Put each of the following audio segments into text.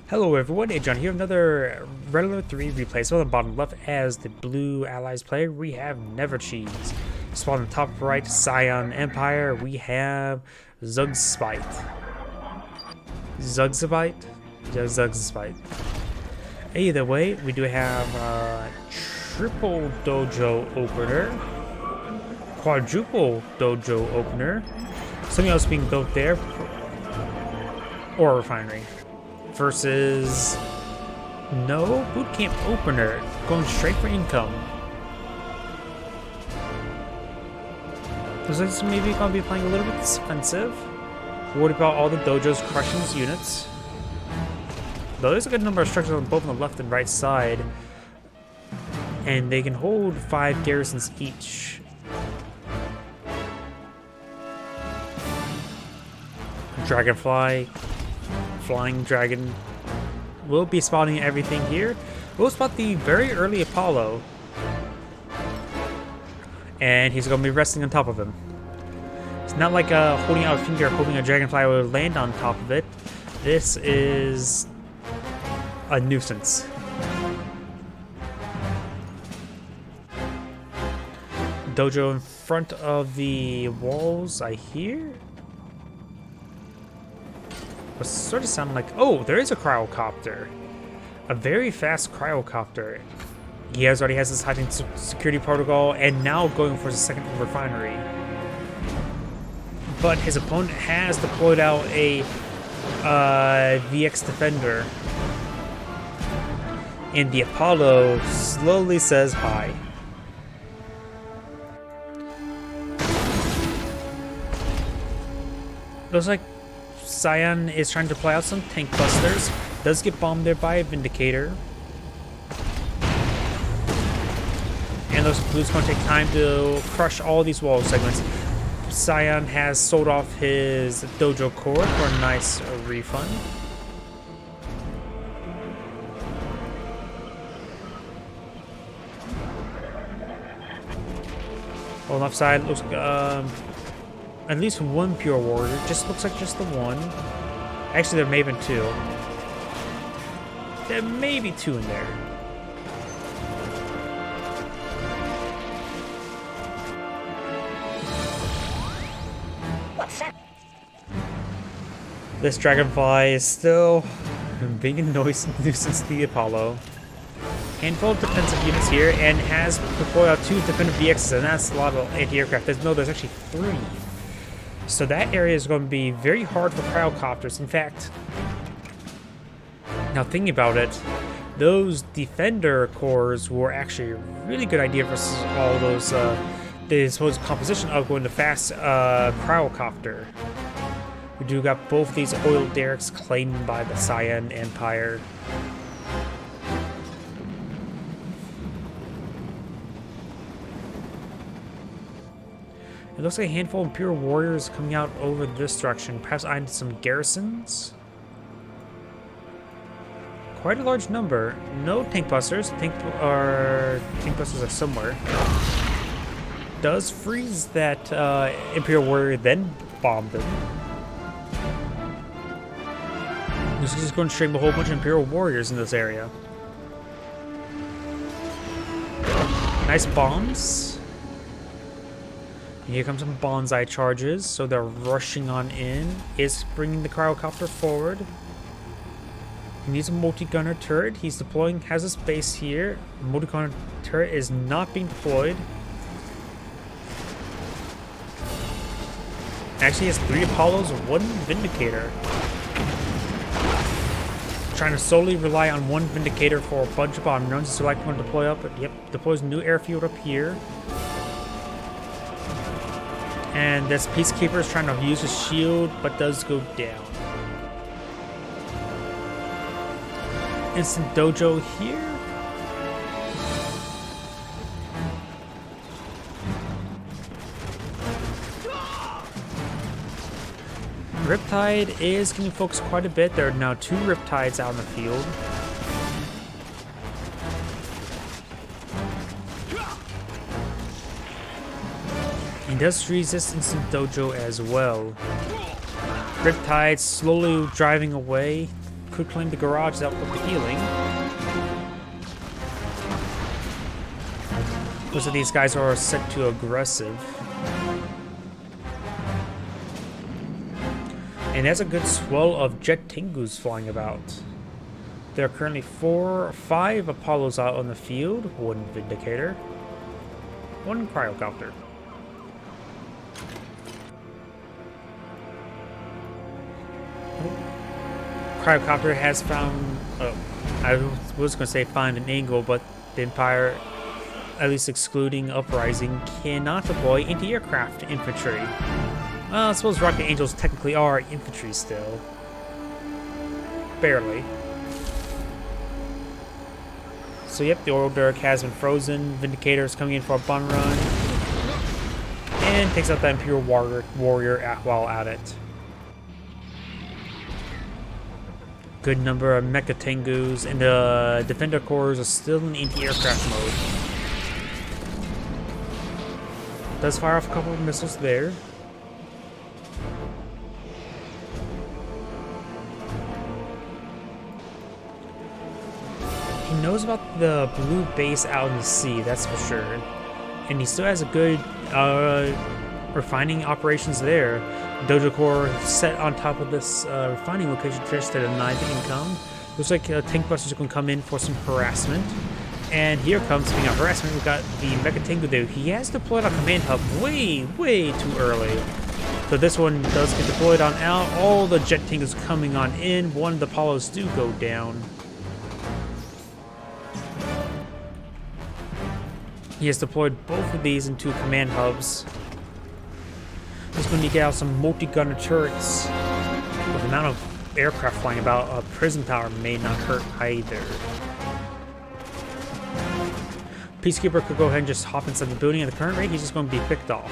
Hello everyone, Agion here, another regular 3 replay. So on the bottom left as the blue allies player, we have Never Cheese. Spawn on the top right, Scion Empire, we have Zugspitze. Zugspitze? Either way, we do have triple dojo opener, quadruple dojo opener, something else being built there, or refinery. Versus no bootcamp opener, going straight for income. Looks like this maybe gonna be playing a little bit defensive. Worried about all the dojos crushing his units. Though there's a good number of structures on both on the left and right side, and they can hold 5 garrisons each. Dragonfly. Flying Dragon will be spotting everything here. We'll spot the very early Apollo. And he's going to be resting on top of him. It's not like holding out a finger, hoping a Dragonfly will land on top of it. This is a nuisance. Dojo in front of the walls, I hear. What sort of sound like... Oh, there is a cryocopter. A very fast cryocopter. He already has his heightened security protocol and now going for his second refinery. But his opponent has deployed out a VX Defender. And the Apollo slowly says hi. Looks like Scion is trying to play out some tank busters. Does get bombed there by a Vindicator. And those blues going to take time to crush all these wall segments. Scion has sold off his dojo core for a nice refund. On the left side looks at least one pure warrior. Just looks like just the one. Actually, there may have been 2. There may be 2 in there. What's that? This Dragonfly is still being a nuisance to the Apollo. Handful of defensive units here, and has deployed out 2 defensive VXs, and that's a lot of anti-aircraft. There's actually 3. So that area is going to be very hard for cryocopters. In fact, now thinking about it, those defender cores were actually a really good idea versus all those the supposed composition of going to fast cryocopter. We do got both these oil derricks claimed by the Scion Empire. It looks like a handful of Imperial warriors coming out over this direction, perhaps eyeing some garrisons. Quite a large number. No tank busters. Tank busters are somewhere. Does freeze that Imperial warrior, then bomb them. This is just going to stream a whole bunch of Imperial warriors in this area. Nice bombs. Here comes some bonsai charges, so they're rushing on in. Is bringing the cryocopter forward. He needs a multi-gunner turret. He's deploying, has a space here. Multi-gunner turret is not being deployed. Actually, he has 3 Apollos, 1 Vindicator. Trying to solely rely on 1 Vindicator for a bunch of bomb runs. So like one to deploy up. Yep, deploys a new airfield up here. And this Peacekeeper is trying to use his shield, but does go down. Instant dojo here. Riptide is getting focused quite a bit. There are now 2 Riptides out in the field. He does resist instant dojo as well. Riptide slowly driving away. could claim the garage to help with the healing. Most of these guys are set to aggressive. And there's a good swell of jet Tengus flying about. There are currently 4 or 5 Apollos out on the field, 1 Vindicator, 1 Cryocopter. Cryocopter has found, I was going to say find an angle, but the Empire, at least excluding Uprising, cannot deploy anti-aircraft infantry. Well, I suppose Rocket Angels technically are infantry still. Barely. So yep, the oil derrick has been frozen. Vindicator is coming in for a bun run. And takes out the Imperial Warrior while at it. Good number of Mecha Tengus, and the Defender Corps are still in anti-aircraft mode. Does fire off a couple of missiles there. He knows about the blue base out in the sea, that's for sure. And he still has a good refining operations there. Dojo Corps set on top of this refining location just to deny the income. Looks like tank busters are going to come in for some harassment. And here comes, speaking of harassment, we've got the Mecha Tengu there. He has deployed a command hub way too early. So this one does get deployed on out. All the jet Tengus coming on in. One of the Apollos do go down. He has deployed both of these into command hubs. He's going to get out some multi-gunner turrets. With the amount of aircraft flying about, prison power may not hurt either. Peacekeeper could go ahead and just hop inside the building. At the current rate, he's just going to be picked off.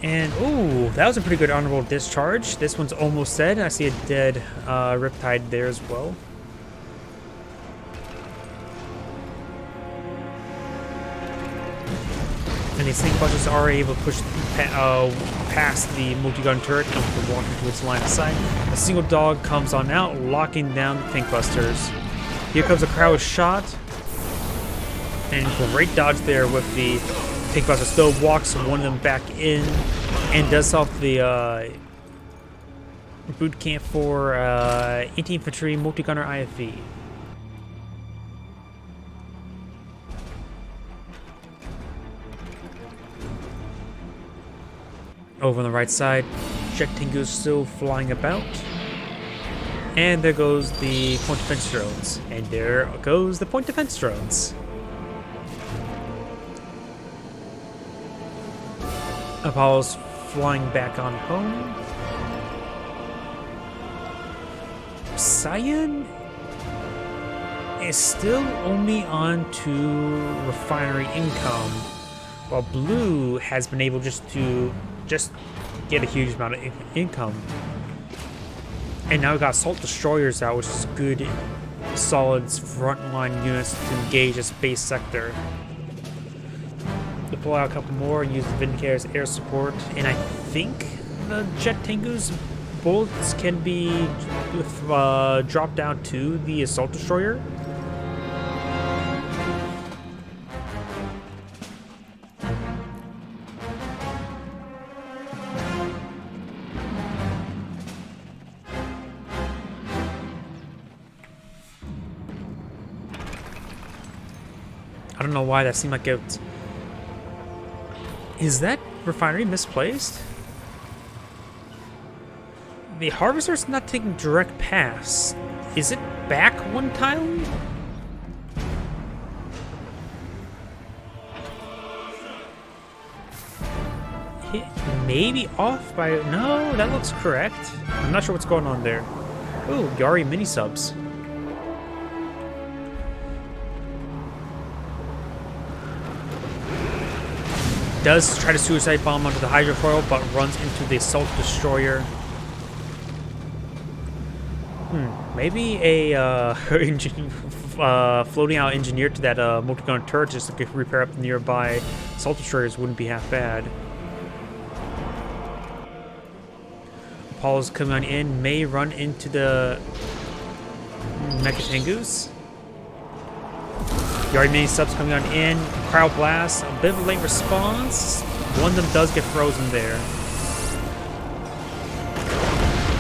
And, ooh, that was a pretty good honorable discharge. This one's almost dead. I see a dead Riptide there as well. And these tank busters are able to push past the multi-gun turret and walk into its line of sight. A single dog comes on out, locking down the tank busters. Here comes a crowd shot. And great dodge there with the tank buster. Still walks one of them back in and does off the boot camp for anti-infantry multi-gunner IFV. Over on the right side, jet Tengu still flying about. And there goes the point defense drones. And there goes the point defense drones. Apollo's flying back on home. Cyan is still only on to refinery income, while Blue has been able just get a huge amount of income. And now we've got assault destroyers out, which is good, solid frontline units to engage this base sector. Deploy out a couple more and use the Vindicator's air support. And I think the jet Tengu's bullets can be dropped down to the assault destroyer. I don't know why that seemed like it. Is that refinery misplaced? The harvester's not taking direct pass. Is it back one tile? Maybe off by... No, that looks correct. I'm not sure what's going on there. Ooh, Yari mini subs. Does try to suicide bomb onto the hydrofoil, but runs into the assault destroyer. Maybe a floating out engineer to that multi-gun turret just to repair up the nearby assault destroyers wouldn't be half bad. Apollos coming on in may run into the Mecha Tengus. Yard mini subs coming on in. Cryo Blast, a bit of a late response. One of them does get frozen there.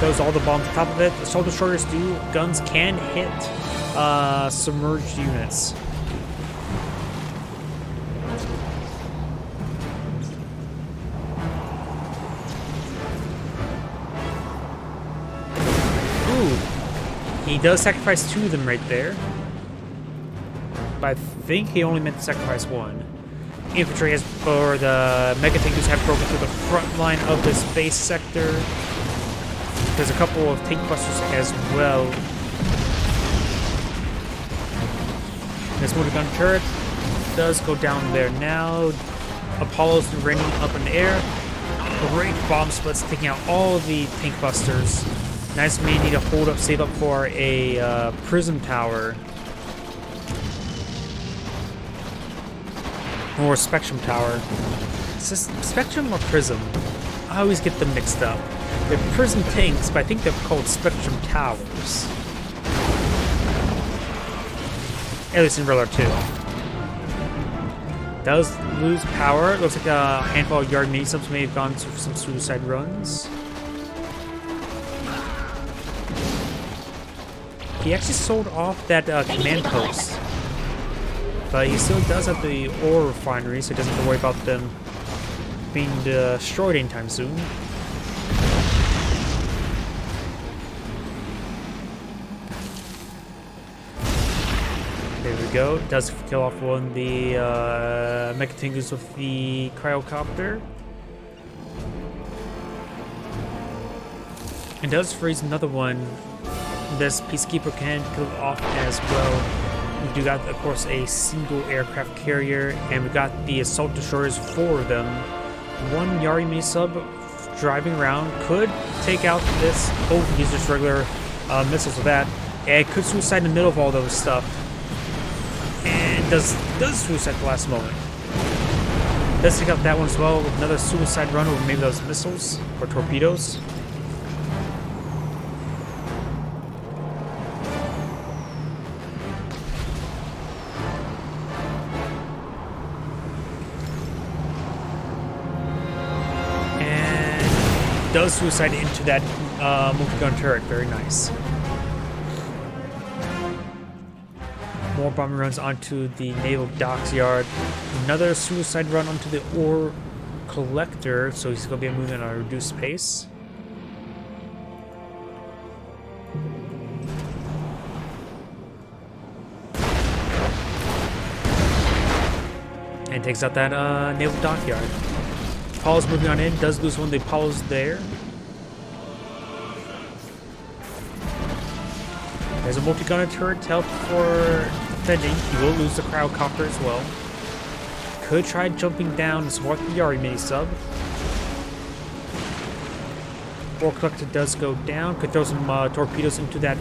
Throws all the bombs on top of it. Assault destroyers do. Guns can hit submerged units. Ooh. He does sacrifice 2 of them right there. But I think he only meant to sacrifice 1. Infantry has, or the Mega Tankers have broken through the front line of this base sector. There's a couple of tank busters as well. This motor gun turret does go down there now. Apollo's raining up in the air. Great bomb splits taking out all of the tank busters. Nice may need to hold up, save up for a prism tower. Or Spectrum Tower. Is this Spectrum or Prism? I always get them mixed up. They're Prism tanks, but I think they're called Spectrum Towers. At least in Railer 2. Does lose power. Looks like a handful of yard mini subs may have gone through some suicide runs. He actually sold off that command post. But he still does have the ore refinery, so he doesn't have to worry about them being destroyed anytime soon. There we go. Does kill off one of the Mecha Tengus with the cryocopter. And does freeze another one. This Peacekeeper can kill off as well. We do got, of course, a single aircraft carrier, and we got the assault destroyers, 4 of them. One Yari mini sub driving around could take out this. Oh, use just regular missiles with that, and could suicide in the middle of all those stuff. And does suicide at the last moment. Does take out that one as well with another suicide run over maybe those missiles or torpedoes. Does suicide into that multi-gun turret. Very nice. More bombing runs onto the naval docks yard. Another suicide run onto the ore collector, so he's going to be moving at a reduced pace. And takes out that naval dockyard. Apollo's moving on in, does lose one of the Apollos there. There's a multi-gunner turret to help for defending. He will lose the cryocopter as well. Could try jumping down and support the Yari mini sub. Ore collector does go down. Could throw some torpedoes into that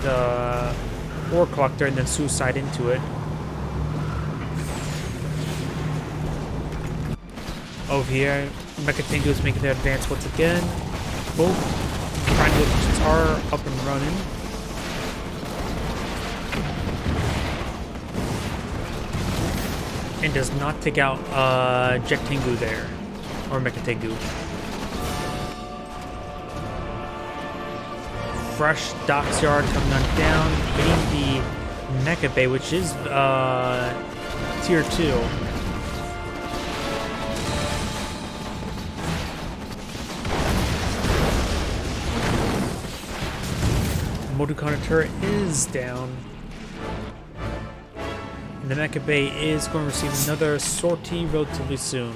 ore collector and then suicide into it. Over here, Mecha Tengus making their advance once again. Both trying to get Tatar up and running. And does not take out Jet Tengu there. Or Mecha Tengu. Fresh docks yard coming on down. Getting the Mecha Bay, which is tier 2. Multi-gunner turret is down. And the Mecha Bay is going to receive another sortie relatively soon.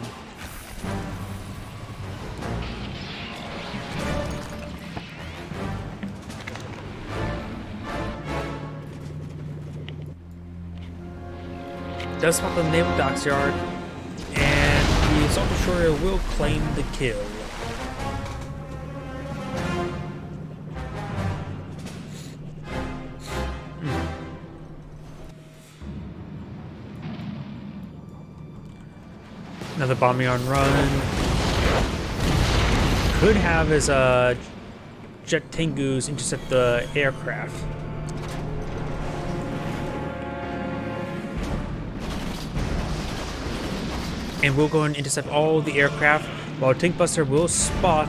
Does spot the naval docks yard, and the assault destroyer will claim the kill. Another bombing on run. Could have his jet Tengus intercept the aircraft. And we'll go and intercept all the aircraft, while Tank Buster will spot.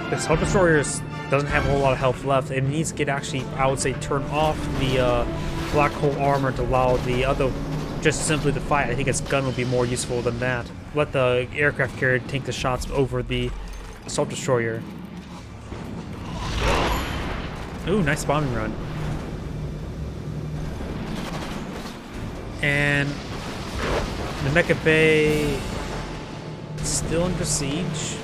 The Star Destroyer doesn't have a whole lot of health left. It needs to get actually, I would say, turn off the black hole armor to allow the other just simply to fight. I think its gun would be more useful than that. Let the aircraft carrier take the shots over the Assault Destroyer. Ooh, nice bombing run. And the Mecha Bay still under siege.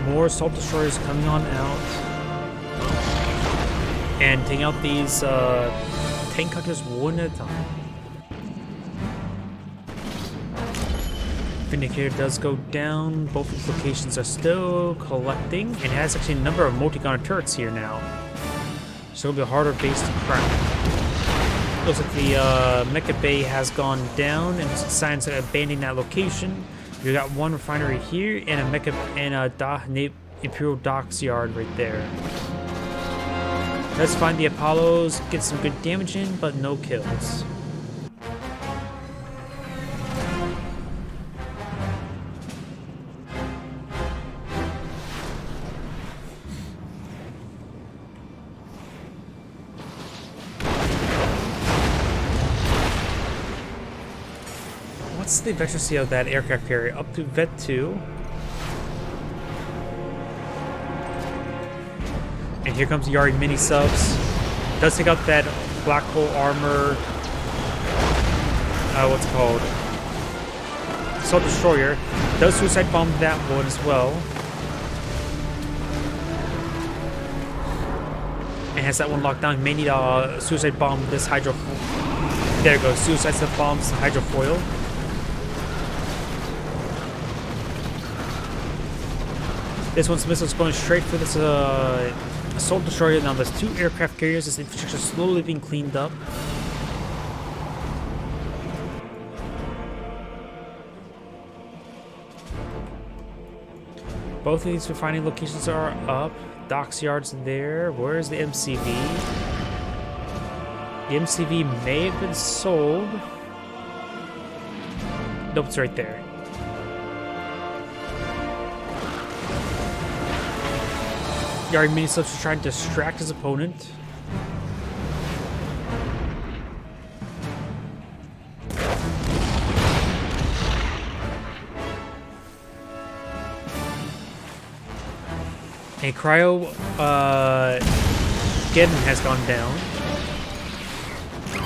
More Assault Destroyers coming on out. And taking out these tank hunters one at a time. Vindicator does go down. Both these locations are still collecting. And has actually a number of multi-gunner turrets here now. So it'll be a harder base to crack. Looks like the Mecha Bay has gone down and decided to abandon that location. We got one refinery here and a Mecha and a Imperial Docks Yard right there. Let's find the Apollos, get some good damage in, but no kills. What's the efficiency of that aircraft carrier? Up to Vet 2. And here comes Yari mini subs. Does take out that black hole armor. What's it called? Assault Destroyer. Does suicide bomb that one as well. And has that one locked down. May need a suicide bomb this hydro. There it goes. Suicide bombs hydrofoil. This one's missiles going straight for this Assault Destroyer. Now there's two aircraft carriers. This infrastructure is slowly being cleaned up. Both of these refining locations are up. Docks yards there. Where's the MCV? The MCV may have been sold. Nope, it's right there. Yari mini subs to try and distract his opponent. A Cryo Geddon has gone down.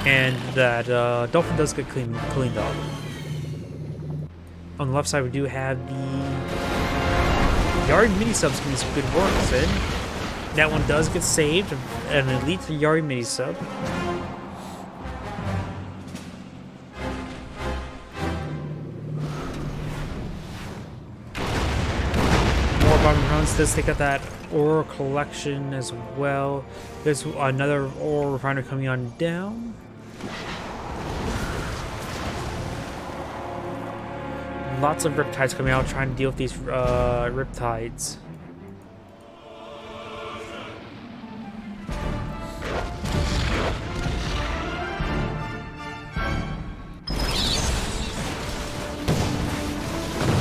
And that Dolphin does get cleaned up. On the left side we do have the Yari mini subs getting some good work in. That one does get saved. An elite Yari mini sub. More bombing runs. Does take out that ore collection as well. There's another ore refiner coming on down. Lots of Riptides coming out trying to deal with these Riptides.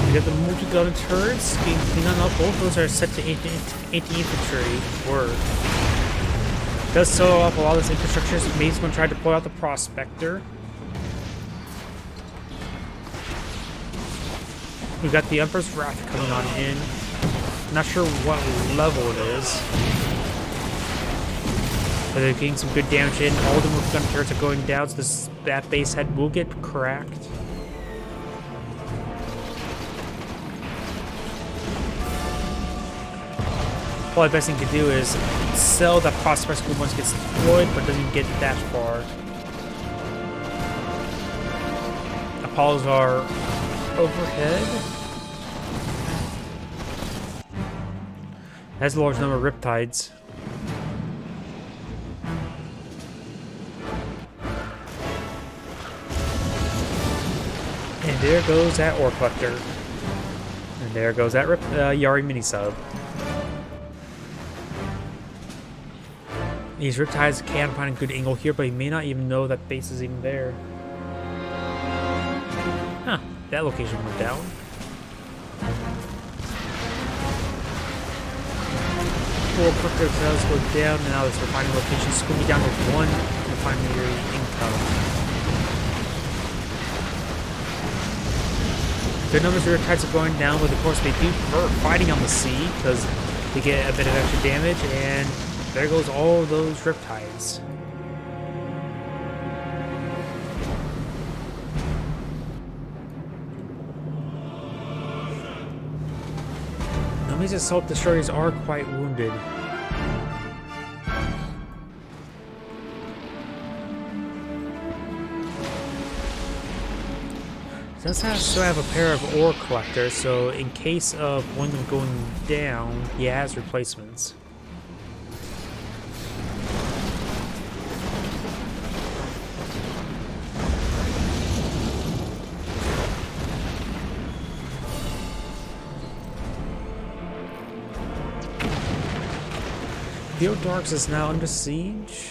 We got the multi-gun turrets being cleaned up. Both of those are set to anti-infantry work. Does solo up a lot of this infrastructure. So maybe he's going to try to pull out the Prospector. We've got the Emperor's Wrath coming on in. Not sure what level it is. But they're getting some good damage in. All the multi-gun turrets are going down, so that base head will get cracked. Probably the best thing to do is sell that Prospector once it gets deployed, but doesn't get that far. Apollos are overhead. Has a large number of Riptides. And there goes that Ore Collector. And there goes that Yari mini-sub. These Riptides can find a good angle here, but he may not even know that base is even there. Huh, that location went down. Ore Collector does go down, and now this refining location is going to be down to 1 refinery income. Good numbers of Riptides are going down, but of course they do prefer fighting on the sea because they get a bit of extra damage, and there goes all those Riptides. Now these assault destroyers are quite wounded. Does also have a pair of ore collectors, so in case of one of them going down, he has replacements. The Darks is now under siege.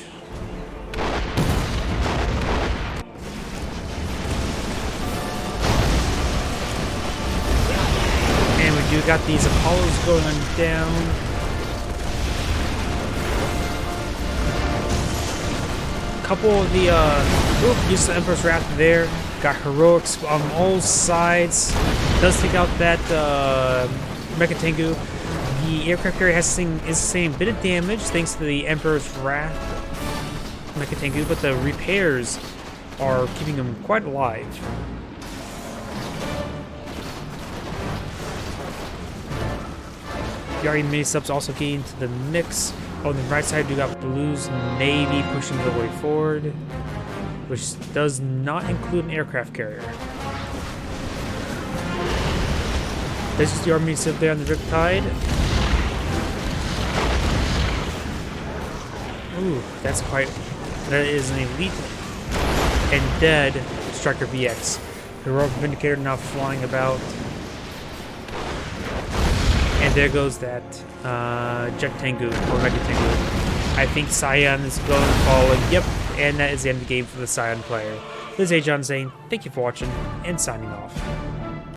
You got these Apollos going on down. Couple of the use the Emperor's Wrath there. Got heroics on all sides. Does take out that Mecha Tengu. The aircraft carrier is the same bit of damage thanks to the Emperor's Wrath Mecha Tengu, but the repairs are keeping him quite alive. Yari mini-subs also getting into the mix. On the right side, we got Blue's Navy pushing the way forward, which does not include an aircraft carrier. There's just the army sub there on the Riptide. Ooh, that is an elite and dead Striker VX. Heroic Vindicator now flying about. And there goes that Jet Tengu, or Mega Tengu. I think Scion is going to fall in. Yep, and that is the end of the game for the Scion player. This is Agion saying thank you for watching, and signing off.